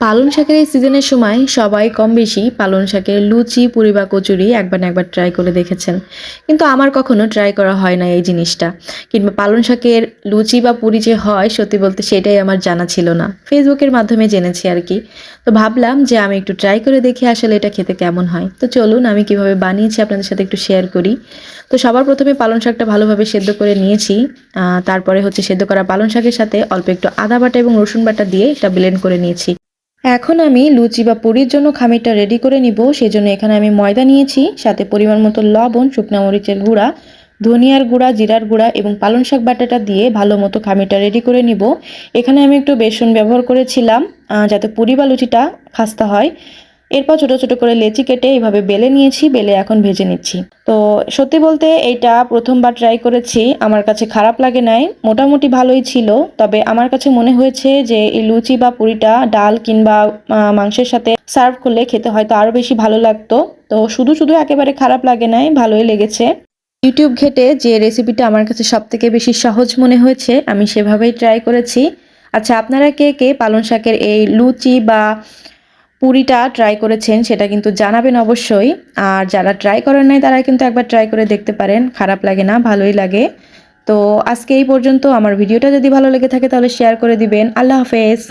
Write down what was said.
পালং শাকের এই সিজনের সময় সবাই কম বেশি পালং শাকের লুচি, পুরি বা কচুরি একবার না একবার ট্রাই করে দেখেছেন। কিন্তু আমার কখনো ট্রাই করা হয় না এই জিনিসটা। কিংবা পালং শাকের লুচি বা পুরি যে হয় সত্যি বলতে সেটাই আমার জানা ছিল না। ফেসবুকের মাধ্যমে জেনেছি আরকি। তো ভাবলাম যে আমি একটু ট্রাই করে দেখি আসলে এটা খেতে কেমন হয়। তো চলুন আমি কিভাবে বানিয়েছি আপনাদের সাথে একটু শেয়ার করি। তো সবার প্রথমে পালং শাকটা ভালোভাবে সেদ্ধ করে নিয়েছি। তারপরে হচ্ছে সেদ্ধ করা পালং শাকের সাথে অল্প একটু আদা বাটা এবং রসুন বাটা দিয়ে এটা ব্লেন্ড করে নিয়েছি। এখন আমি লুচি বা পুরির জন্য খামিরটা রেডি করে নিব। সেজন্য এখানে আমি ময়দা নিয়েছি, সাথে পরিমাণ মতো লবণ, শুকনো মরিচের গুঁড়া, ধনিয়ার গুঁড়া, জিরার গুঁড়া এবং পালং শাক বাটাটা দিয়ে ভালো মতো খামিরটা রেডি করে নিব। এখানে আমি একটু বেসন ব্যবহার করেছিলাম যাতে পুরি বা লুচিটা খাস্তা হয়। এরপর ছোট ছোট করে লেচি কেটে এইভাবে বেলে নিয়েছি, বেলে এখন ভেজে নিচ্ছি। তো সত্যি বলতে এইটা প্রথমবার ট্রাই করেছি, আমার কাছে খারাপ লাগে নাই, মোটামুটি ভালোই ছিল। তবে আমার কাছে মনে হয়েছে যে এই লুচি বা পুরিটা ডাল কিংবা মাংসের সাথে সার্ভ করলে খেতে হয়তো আরও বেশি ভালো লাগতো। তো শুধু শুধু একেবারে খারাপ লাগে নাই, ভালোই লেগেছে। ইউটিউব ঘেটে যে রেসিপিটা আমার কাছে সবথেকে বেশি সহজ মনে হয়েছে আমি সেভাবেই ট্রাই করেছি। আচ্ছা, আপনারা কে কে পালং শাকের এই লুচি বা পুরিটা ট্রাই করেছেন সেটা কিন্তু জানাবেন অবশ্যই। আর যারা ট্রাই করেন নাই তারা কিন্তু একবার ট্রাই করে দেখতে পারেন, খারাপ লাগে না, ভালোই লাগে। তো আজকে এই পর্যন্ত। আমার ভিডিওটা যদি ভালো লেগে থাকে তাহলে শেয়ার করে দিবেন। আল্লাহ হাফেজ।